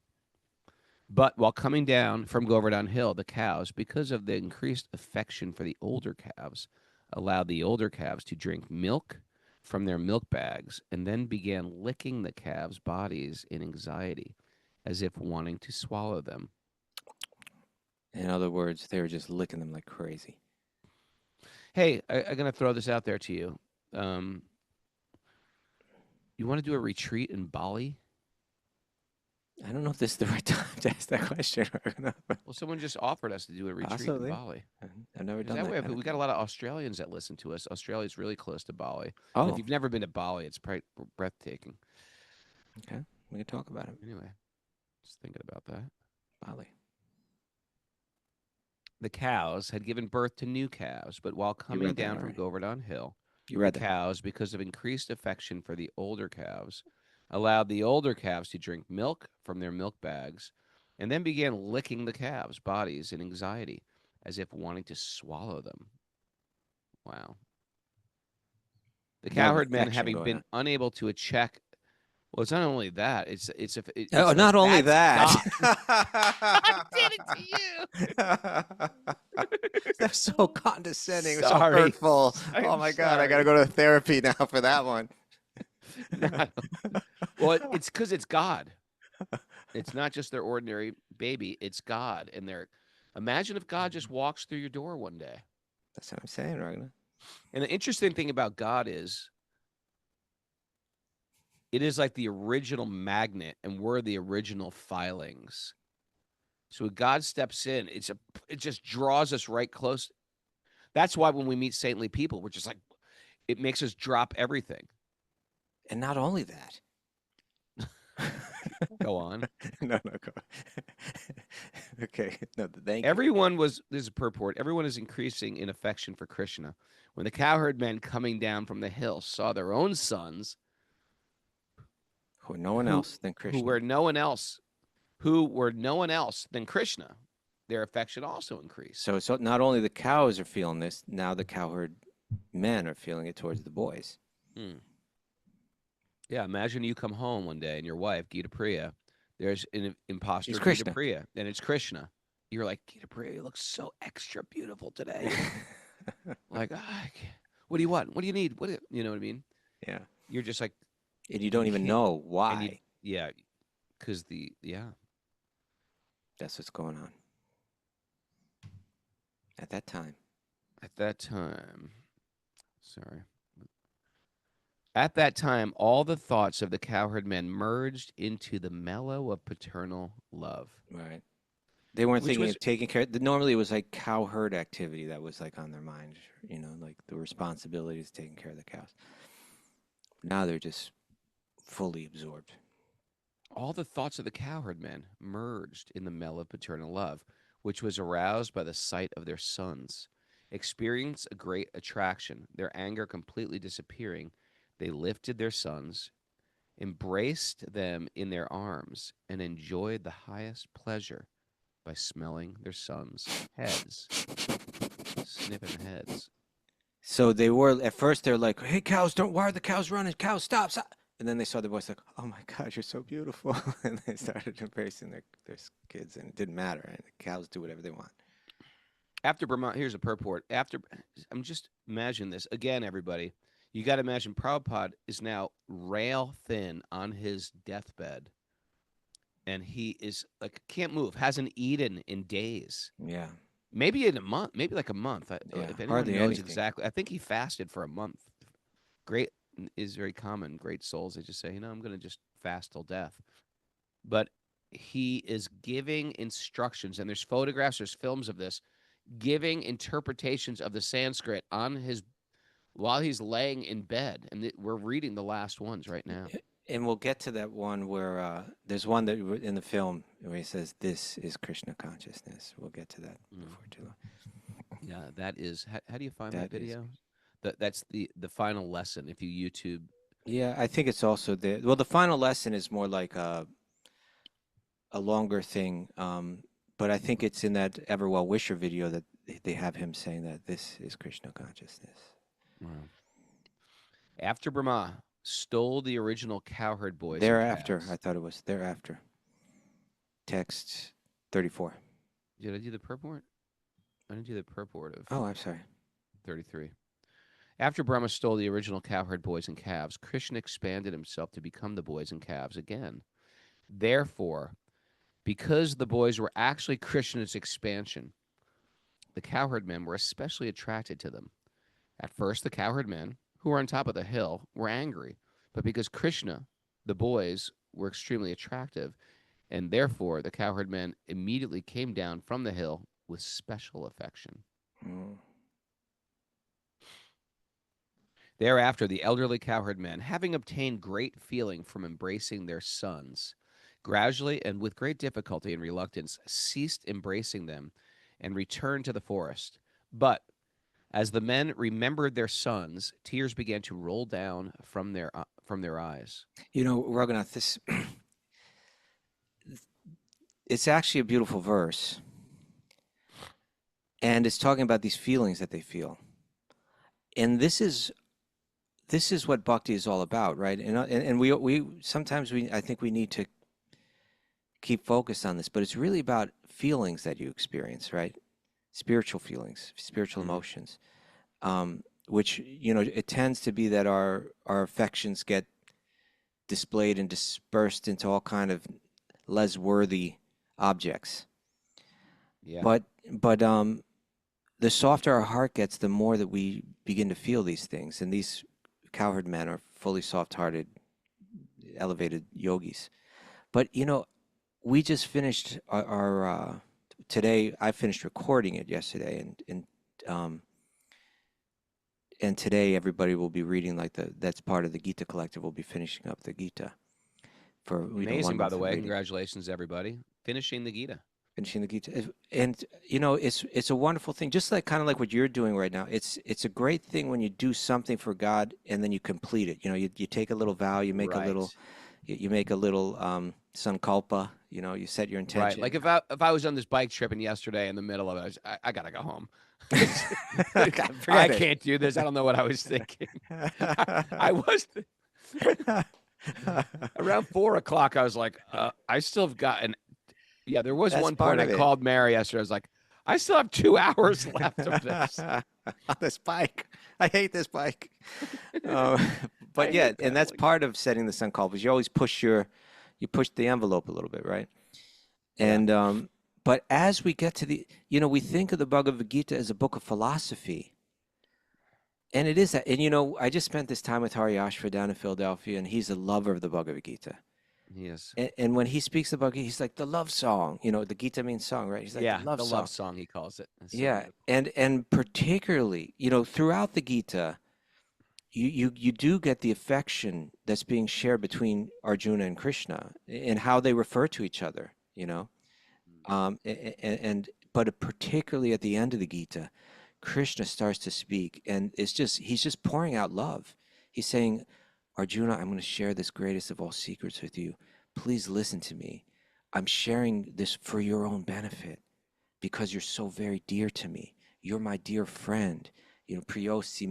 But while coming down from Govardhan Hill, the cows, because of the increased affection for the older calves, allowed the older calves to drink milk from their milk bags and then began licking the calves' bodies in anxiety, as if wanting to swallow them. In other words, they were just licking them like crazy. Hey, I'm going to throw this out there to you. You want to do a retreat in Bali? I don't know if this is the right time to ask that question. Well, someone just offered us to do a retreat Possibly. in Bali. I've never 'Cause done that that. way, kind of we got a lot of Australians that listen to us. Australia's really close to Bali. Oh, And if you've never been to Bali, it's breathtaking. okay. We can talk about it. Anyway, just thinking about that. Bali. The cows had given birth to new calves, but while coming read that down from already. Govardhan Hill, You read the that. cows, because of increased affection for the older calves, allowed the older calves to drink milk from their milk bags, and then began licking the calves' bodies in anxiety, as if wanting to swallow them. Wow. The Lot of cowherd men, affection having going been on. unable to check. Well, it's not only that. It's Oh, like, not only that's that. I did it to you. That's so condescending. So Sorry. hurtful. I'm Oh my God, I sorry. got to go to therapy now for that one. Well, it's because it's God. It's not just their ordinary baby. It's God, and they're. Imagine if God just walks through your door one day. That's what I'm saying, Raghunath. And the interesting thing about God is it is like the original magnet, and we're the original filings. So when God steps in, it just draws us right close. That's why when we meet saintly people, we're just like, it makes us drop everything. And not only that. Go on. No, go. Okay. No, thank Everyone there's a purport. Everyone is increasing in affection for Krishna. When the cowherd men coming down from the hill saw their own sons, you. No one else than Krishna. who were no one else than Krishna, their affection also increased. So not only the cows are feeling this, now the cowherd men are feeling it towards the boys. Yeah, imagine you come home one day and your wife, Gita Priya, there's an imposter, It's Gita Krishna. Priya, and it's Krishna. You're like, Gita Priya, you look so extra beautiful today. Like, what do you want? What do you need? You know what I mean? Yeah. You're just like, And you don't even know why. Because That's what's going on. At that time. At that time, all the thoughts of the cowherd men merged into the mellow of paternal love. Right. They weren't Which thinking was- of taking care. Normally, it was like cowherd activity that was like on their mind. Like the responsibility is taking care of the cows. Now they're just fully absorbed. All the thoughts of the cowherd men merged in the mellow of paternal love, which was aroused by the sight of their sons. Experienced a great attraction, their anger completely disappearing, they lifted their sons, embraced them in their arms, and enjoyed the highest pleasure by smelling their sons' heads, snipping heads. So they were at first. They're like, "Hey, cows! Why are the cows running? Cows, stop! Stop!" And then they saw the boys like, "Oh my God, you're so beautiful!" And they started embracing their kids, and it didn't matter. And the cows do whatever they want. After Brahma, here's a purport. I'm just imagine this again, everybody. You got to imagine Prabhupada is now rail thin on his deathbed, and he is like can't move, hasn't eaten in days, Yeah. maybe in a month, maybe like a month. If anyone hardly knows anything. exactly, I think he fasted for a month. Great is very common. Great souls, they just say, I'm going to just fast till death. But he is giving instructions, and there's photographs, there's films of this, giving interpretations of the Sanskrit while he's laying in bed, and we're reading the last ones right now. And we'll get to that one where there's one that in the film where he says, "This is Krishna consciousness." We'll get to that before too long. Yeah, that is. How do you find that That is- video? That's the final lesson. If you YouTube, Yeah, I think it's also the the final lesson is more like a longer thing, but I think it's in that Ever Well Wisher video that they have him saying that this is Krishna consciousness. wow. After Brahma stole the original cowherd boys. and Thereafter, calves- I thought it was thereafter. Text 34. Did I do the purport? I didn't do the purport of Oh, I'm sorry. 33. After Brahma stole the original cowherd boys and calves, Krishna expanded himself to become the boys and calves again. Therefore, because the boys were actually Krishna's expansion, the cowherd men were especially attracted to them. At first, the cowherd men, who were on top of the hill, were angry, but because Krishna, the boys, were extremely attractive, and therefore the cowherd men immediately came down from the hill with special affection. Mm. Thereafter, the elderly cowherd men, having obtained great feeling from embracing their sons, gradually and with great difficulty and reluctance ceased embracing them and returned to the forest. But as the men remembered their sons, tears began to roll down from their eyes. Raghunath, this it's actually a beautiful verse, and it's talking about these feelings that they feel, and this is what bhakti is all about, right? And we sometimes I think we need to keep focused on this, but it's really about feelings that you experience, right? Spiritual feelings, spiritual emotions, which it tends to be that our affections get displayed and dispersed into all kind of less worthy objects. Yeah. But the softer our heart gets, the more that we begin to feel these things. And these cowherd men are fully soft-hearted, elevated yogis. But we just finished our today. I finished recording it yesterday, um, and today everybody will be reading that's part of the Gita Collective. We'll be finishing up the Gita for Amazing, 1 by month the of way. reading. Congratulations, everybody. Finishing the Gita. Finishing the Gita, and it's a wonderful thing. Just like kind of like what you're doing right now. It's a great thing when you do something for God and then you complete it. You take a little vow, you make a little, Right. you make a little sankalpa. You set your Right. intention. Like if I was on this bike trip and yesterday in the middle of it, I gotta go home. I Forget it. can't do this. I don't know what I was thinking. I was around 4 o'clock. I was like, I still have got an. Yeah, there was That's one part point of I it. called Mary yesterday. I was like, I still have 2 hours left of this. On this bike. I hate this bike. I But yeah, hate and that's pedaling. part of setting the sankalpas. You always push the envelope a little bit, right? Yeah. And but as we get to we think of the Bhagavad Gita as a book of philosophy. And it is that. And I just spent this time with Hari Ashva down in Philadelphia, and he's a lover of the Bhagavad Gita. Yes. And when he speaks about Gita, he's like the love song. The Gita means song, right? He's like Yeah, the love the song. love song he calls it. That's so Yeah, beautiful. and particularly, throughout the Gita, you do get the affection that's being shared between Arjuna and Krishna and how they refer to each other. But particularly at the end of the Gita, Krishna starts to speak, and he's just pouring out love. He's saying, Arjuna, I'm going to share this greatest of all secrets with you. Please listen to me. I'm sharing this for your own benefit because you're so very dear to me. You're my dear friend. Priyosi,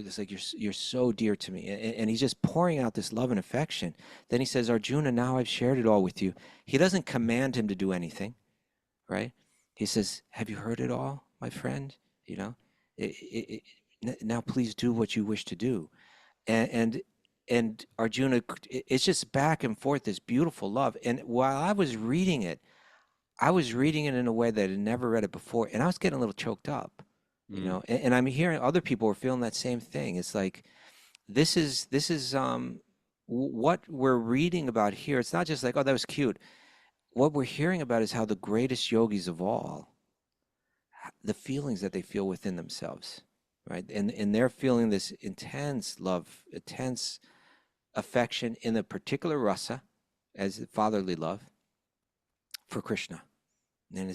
it's like you're so dear to me. And he's just pouring out this love and affection. Then he says, Arjuna, now I've shared it all with you. He doesn't command him to do anything, right? He says, have you heard it all, my friend? Now please do what you wish to do. And Arjuna, it's just back and forth, this beautiful love. And while I was reading it in a way that I had never read it before, and I was getting a little choked up, and I'm hearing other people were feeling that same thing. It's like, this is what we're reading about here. It's not just like, oh, that was cute. What we're hearing about is how the greatest yogis of all, the feelings that they feel within themselves, right? And they're feeling this intense love, intense affection in a particular rasa, as fatherly love, for Krishna. And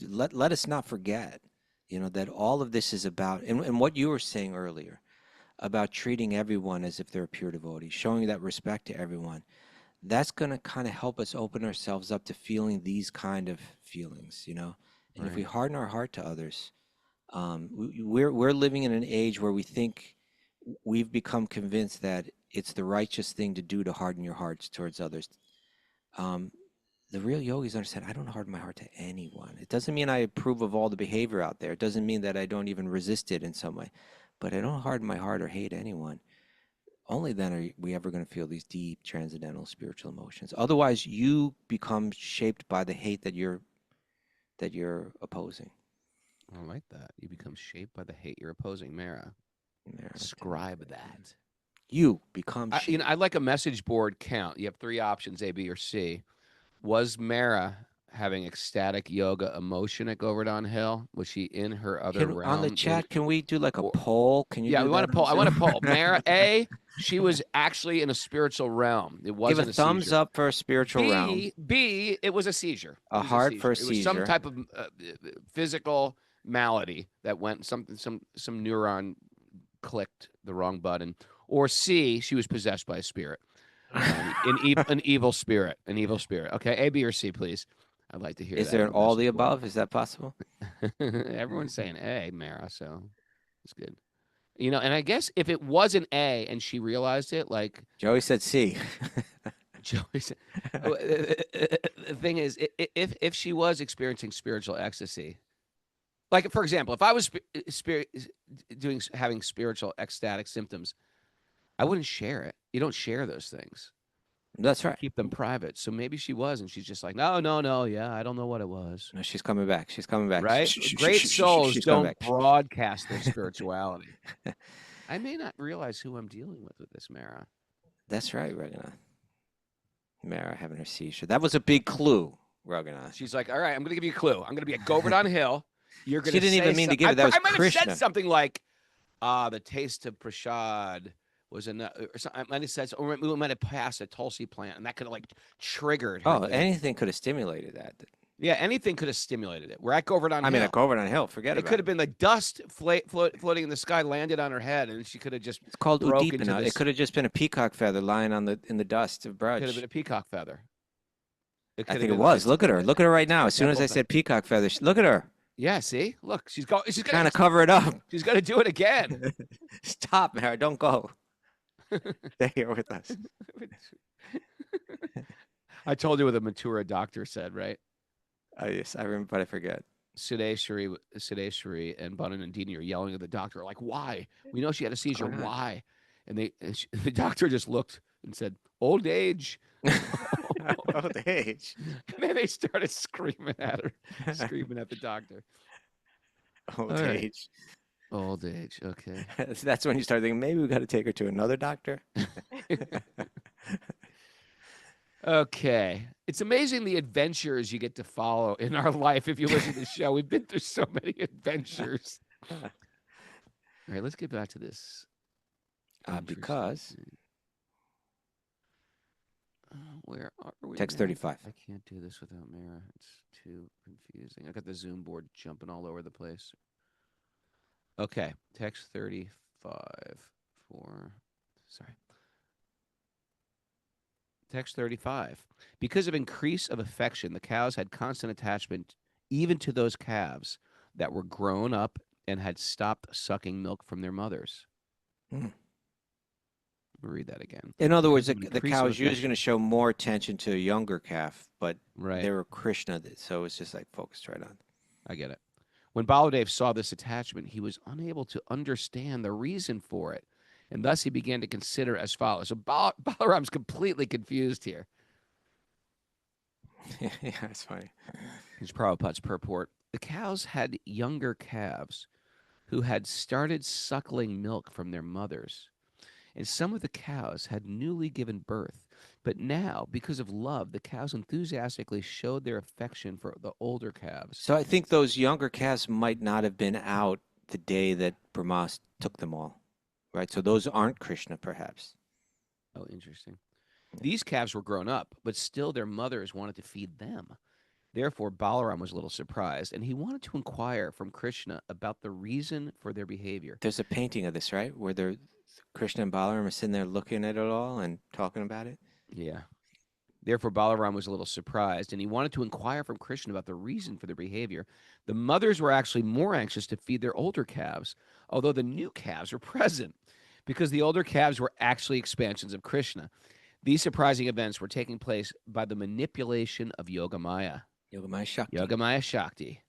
let us not forget, that all of this is about, and what you were saying earlier, about treating everyone as if they're a pure devotee, showing that respect to everyone. That's going to kind of help us open ourselves up to feeling these kind of feelings, And if we harden our heart to others, we're living in an age where we think we've become convinced that it's the righteous thing to do to harden your hearts towards others. The real yogis understand, I don't harden my heart to anyone. It doesn't mean I approve of all the behavior out there. It doesn't mean that I don't even resist it in some way. But I don't harden my heart or hate anyone. Only then are we ever going to feel these deep, transcendental spiritual emotions. Otherwise, you become shaped by the hate that you're opposing. I like that. You become shaped by the hate you're opposing, Mara. Scribe that. You become shaped. I'd like a message board count. You have 3 options, A, B, or C. Was Mara having ecstatic yoga emotion at Govardhan Hill? Was she in her other realm? On the chat, can we do like a poll? Can you? Yeah, do we want that to poll. on I want to Zoom? poll. Mara, A, she was actually in a spiritual realm. It wasn't Give a thumbs seizure. up for a spiritual realm. B, it was a seizure. A heart for a It was some seizure. type of physical malady that went some neuron clicked the wrong button. Or C, she was possessed by a spirit, an evil spirit, Okay, A, B, or C, please. I'd like to hear. Is there an all the above? Is that possible? Everyone's saying A, Mara, so it's good. And I guess if it was an A and she realized it, like Joey said C. Joey said, the thing is, if she was experiencing spiritual ecstasy, like for example, if I was having spiritual ecstatic symptoms, I wouldn't share it. You don't share those things. That's right. keep them private. So maybe she was, and she's just like, no, yeah, I don't know what it was. No, she's coming back. She's coming back. Right? Shh, shh, shh, Great shh, shh, shh, souls she's coming don't back. broadcast their spirituality. I may not realize who I'm dealing with this, Mara. That's right, Ragunath. Mara having her seizure. That was a big clue, Ragunath. She's like, all right, I'm going to give you a clue. I'm going to be at Govardhan Hill. You're going She didn't even mean to give it. That was I might have said Krishna. something like, the taste of prasad was enough. Or something. I might have said, or we might have passed a tulsi plant, and that could have like triggered her. Oh, thing. anything could have stimulated that. Yeah, anything could have stimulated it. We're at Govardhan Hill. I mean, at Govardhan Hill, forget it about could have been like dust floating in the sky, landed on her head, and she could have just. It's called broke deepened. into It this- could have just been a peacock feather lying in the dust of Could have Braj. been a peacock feather. I could have think it been was. like- Look at her. Look at her right now. As soon as I Temple said peacock feather, look at her. Yeah, see, look, she's Trying gonna to cover it up. she's gonna do it again. Stop, Mara. Don't go. Stay here with us. I told you what the Mathura doctor said, right? Oh, yes, I remember, but I forget. Sudeshwari and Banan and Dini are yelling at the doctor, like, why? We know she had a seizure. Why not? Why? And the doctor just looked and said, old age. Old age. And then they started screaming at her, screaming at the doctor. Old All right. age. Old age. Okay. That's when you start thinking, maybe we got to take her to another doctor. Okay. It's amazing the adventures you get to follow in our life if you listen to the show. We've been through so many adventures. All right, let's get back to this. Because Where are we? text now? 35. I can't do this without Mara. It's too confusing. I got the Zoom board jumping all over the place. Okay, text 35 sorry. Text 35. Because of increase of affection, the cows had constant attachment even to those calves that were grown up and had stopped sucking milk from their mothers. Hmm. Let me read that again. In other words, the Increase cow of is usually affection. going to show more attention to a younger calf, but Right. they were Krishna, so it's just like focused right on. I get it. When Baladev saw this attachment, he was unable to understand the reason for it, and thus he began to consider as follows. So Balaram's completely confused here. Yeah, it's funny. Here's Prabhupada's purport. The cows had younger calves who had started suckling milk from their mothers, and some of the cows had newly given birth. But now, because of love, the cows enthusiastically showed their affection for the older calves. So I think those younger calves might not have been out the day that Brahma took them all, right? So those aren't Krishna, perhaps. Oh, interesting. These calves were grown up, but still their mothers wanted to feed them. Therefore, Balaram was a little surprised, and he wanted to inquire from Krishna about the reason for their behavior. There's a painting of this, right? Where Krishna and Balaram are sitting there looking at it all and talking about it. Yeah. Therefore, Balaram was a little surprised, and he wanted to inquire from Krishna about the reason for their behavior. The mothers were actually more anxious to feed their older calves, although the new calves were present, because the older calves were actually expansions of Krishna. These surprising events were taking place by the manipulation of Yogamaya. Yogamaya Shakti. Yogamaya Shakti.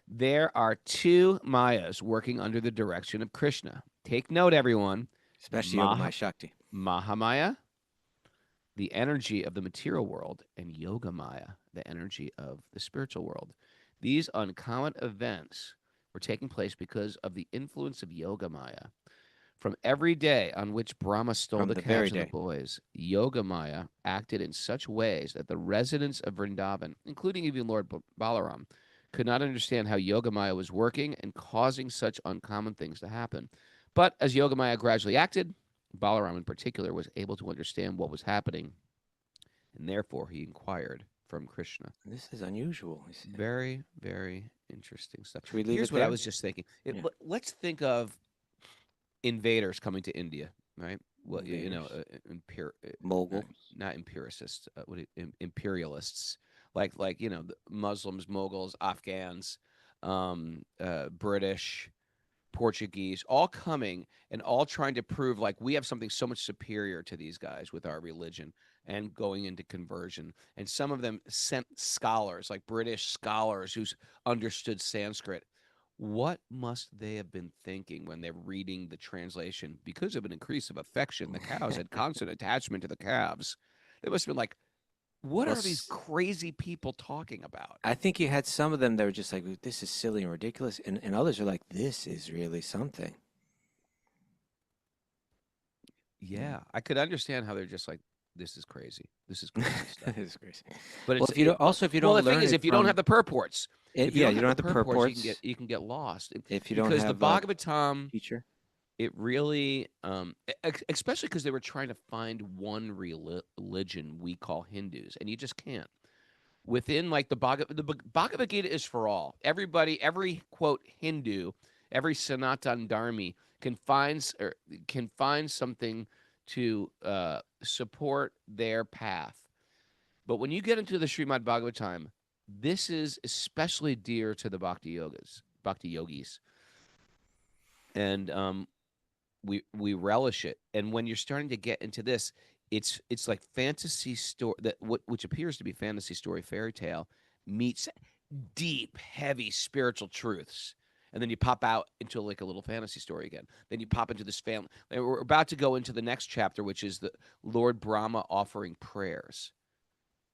There are two Mayas working under the direction of Krishna. Take note, everyone. Especially Maha- Yogamaya Shakti. Mahamaya, the energy of the material world, and Yogamaya, the energy of the spiritual world. These uncommon events were taking place because of the influence of Yogamaya. From every day on which Brahma stole From the the very calves and the day. boys, Yogamaya acted in such ways that the residents of Vṛndāvana, including even Lord Balaram, could not understand how Yogamaya was working and causing such uncommon things to happen. But as Yogamaya gradually acted, Balaram in particular was able to understand what was happening, and therefore he inquired from Krishna. This is unusual. You see. Very, very interesting stuff. Should we leave Here's it what I there? was just thinking. Yeah. Let's think of invaders coming to India, right? Well, Mogul. not empiricists, imperialists, like the Muslims, Moguls, Afghans, British, Portuguese, all coming and all trying to prove like we have something so much superior to these guys with our religion and going into conversion. And some of them sent scholars, like British scholars who's understood Sanskrit. What must they have been thinking when they're reading the translation? Because of an increase of affection, the cows had constant attachment to the calves They must have been like, what Well, are these crazy people talking about? I think you had some of them that were just like, this is silly and ridiculous. And others are like, this is really something. Yeah, I could understand how they're just like, this is crazy. This is crazy stuff. This is crazy. But Well, it's if you don't, also, if you well, don't the thing learn is, it if you don't from- have the purports, if you yeah, don't you don't have the purports, purports. you can get lost. If you don't Because have the a Bhagavatam, teacher. it really, especially because they were trying to find one religion we call Hindus, and you just can't. Within like the Bhagavad Gita is for all. Everybody, every quote Hindu, every Sanatan Dharmi can find something to support their path. But when you get into the Srimad Bhagavatam, this is especially dear to the Bhakti yogis, and we relish it. And when you're starting to get into this, it's like fantasy story which appears to be fantasy story fairy tale meets deep, heavy spiritual truths. And then you pop out into like a little fantasy story again. Then you pop into this family. We're about to go into the next chapter, which is the Lord Brahma offering prayers.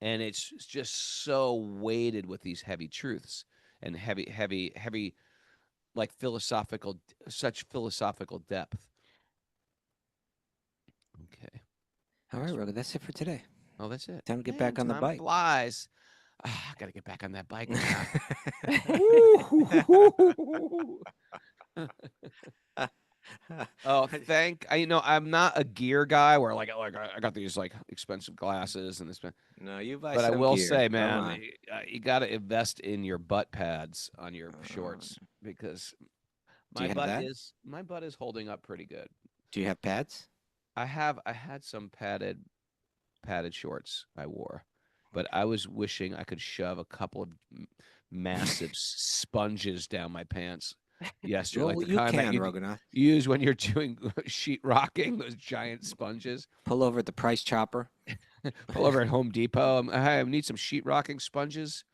And it's just so weighted with these heavy truths and heavy, like such philosophical depth. Okay. All right, Roga, that's it for today. Oh, that's it. Time to get Man, back on the time bike. flies. I got to get back on that bike now. Oh, I'm not a gear guy where like I got these like expensive glasses and this, No, you buy but I some will gear. say, Come man, on. you got to invest in your butt pads on your shorts because Do you have that? my butt is holding up pretty good. Do you have pads? I had some padded shorts I wore, but I was wishing I could shove a couple of massive sponges down my pants yesterday, Well, like the you kind that can, you Raghunath. use when you're doing sheet rocking, those giant sponges. Pull over at the price chopper. Pull over at Home Depot. I need some sheet rocking sponges.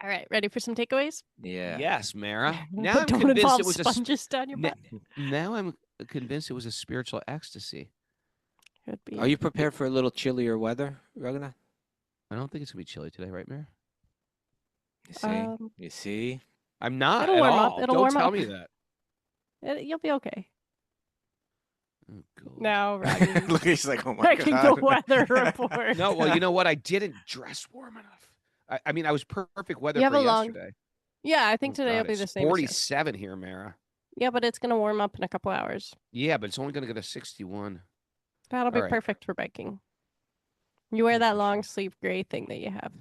All right, ready for some takeaways? Yeah. Yes, Mara. Now I'm Don't convinced involve it was sponges down your butt. now I'm convinced it was a spiritual ecstasy. Could be. Are you prepared for a little chillier weather, Raghunath? I don't think it's gonna be chilly today, right, Mara? You see? You see? I'm not It'll at warm all. up. It'll Don't warm tell up. me that. You'll be okay. Oh, God. Now, Raghunath, Look, he's like, oh my I can go weather report. No, well, you know what? I didn't dress warm enough. I mean, I was perfect weather You have for a long- yesterday. Yeah, I think Oh, today will God, be it's the same. As yesterday. 47 here, Mara. Yeah, but it's gonna warm up in a couple hours. Yeah, but it's only going to go to 61. That'll be All right. perfect for biking. You wear that long sleeve gray thing that you have.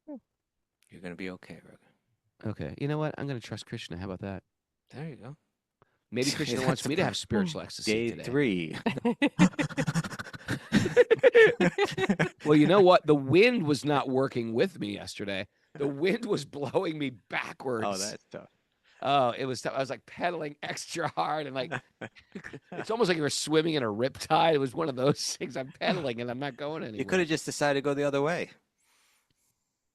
You're going to be okay, Raghunath. Okay. You know what? I'm going to trust Krishna. How about that? There you go. Maybe Krishna That's wants me to the have spiritual ecstasy Day today. 3. Well, you know what? The wind was not working with me yesterday. The wind was blowing me backwards. Oh, that's tough. Oh, it was tough. I was like pedaling extra hard and like it's almost like you were swimming in a riptide. It was one of those things. I'm pedaling and I'm not going anywhere. You could have just decided to go the other way.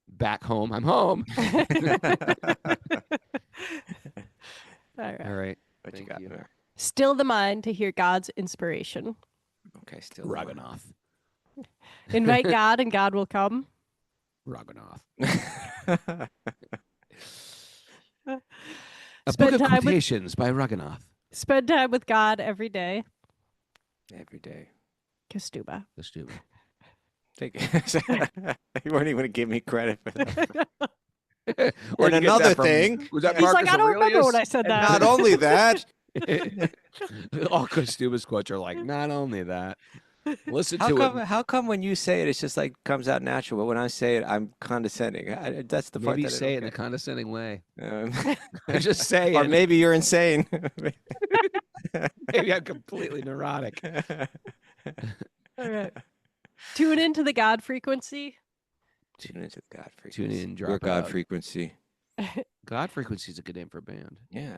Back home. I'm home. All right. All right. What you Thank got you. there? Still the mind to hear God's inspiration. Okay, still. Ragunath. Invite God and God will come. Ragunath. A Spend book of time with- quotations by Ragunath. Spend time with God every day. Every day. Kaustubha. The stupid. Take it. You weren't even going to give me credit for that. Where'd And you get another that from? thing- Was that He's Marcus like, I don't remember Aurelius? when I said that. Not only that, All Kaustubha's quotes are like, not only that. Listen to it. how come when you say it, it's just like comes out natural, but when I say it, I'm condescending. That's the part Maybe that say it I in a condescending way. don't I just say or it. maybe you're insane. Maybe I'm completely neurotic. All right. Tune into the God frequency. Tune into the God frequency. Tune in, drop Your God out. frequency. God frequency is a good name for a band. Yeah,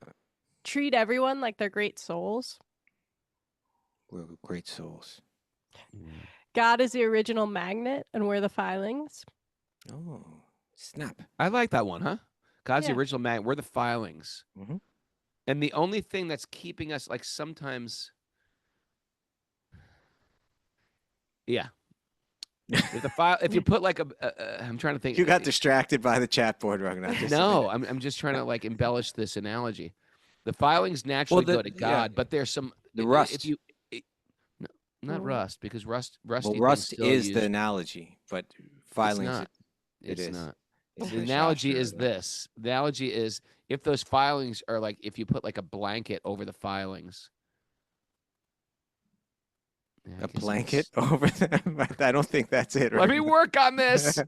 Treat everyone like they're great souls. we're great souls. God is the original magnet, and we're the filings. Oh, snap. I like that one, huh? God's the Yeah. original man. We're the filings. Mhm. And the only thing that's keeping us, like sometimes Yeah. If you put like I'm trying to think. You got distracted by the chat board, Raghunath. No, I'm just trying to like embellish this analogy. The filings naturally go to God, but there's some the rust. If you, no, not rust, because rusty Well, rust things still is use, the analogy, but filings. It's not. It is. Not. It's The the analogy Shastra, is right? this. The analogy is if those filings are like if you put like a blanket over the filings. Yeah, I A guess blanket over them. I don't think that's it. Let me Raghunath. work on this.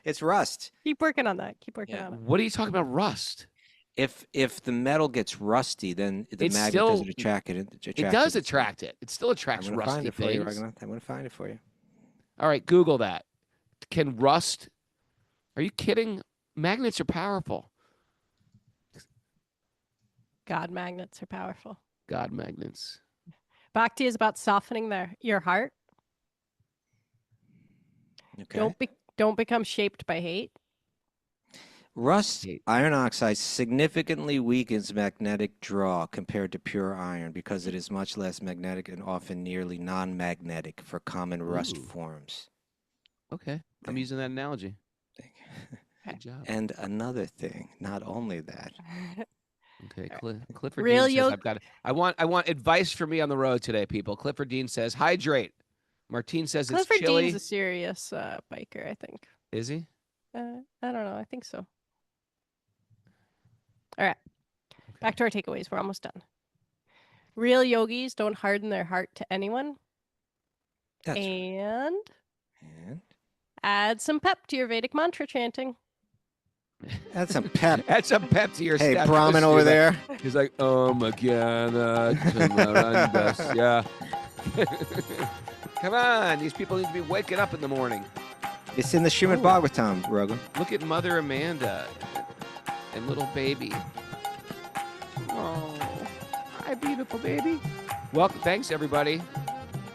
It's rust. Keep working on that. Keep working Yeah. on it. What are you talking about? Rust. If the metal gets rusty, then the It's magnet still- doesn't attract it. It does attract it. It still attracts I'm gonna find rusty it for you, things. Raghunath. I'm gonna find it for you. All right, Google that. Can rust? Are you kidding? Magnets are powerful. God magnets are powerful. God magnets. Bhakti is about softening your heart. Okay. Don't become shaped by hate. Rust Hate. iron oxide significantly weakens magnetic draw compared to pure iron because it is much less magnetic and often nearly non-magnetic for common rust Ooh. forms. Okay, I'm using that analogy. Okay. Good job. And another thing, not only that, Okay, Clifford Real Dean says, yog- I want advice for me on the road today, people. Clifford Dean says, hydrate. Martine says Clifford it's chilly. Dean's a serious biker, I think. Is he? I don't know. I think so. All right. Back to our takeaways. We're almost done. Real yogis don't harden their heart to anyone. that's right. And And add some pep to your Vedic mantra chanting. add some pep. Add some pep to your Hey, step. Brahmin over there. He's like, Magana Tamarandas. Yeah. Come on. These people need to be waking up in the morning. It's in the Srimad Bhagwatam, Raghu. Look at Mother Amanda and little baby. Oh, hi, beautiful baby. Well, thanks, everybody.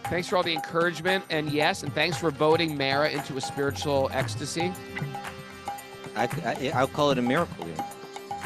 Thanks for all the encouragement. And yes, and thanks for voting Mara into a spiritual ecstasy. I'll call it a miracle.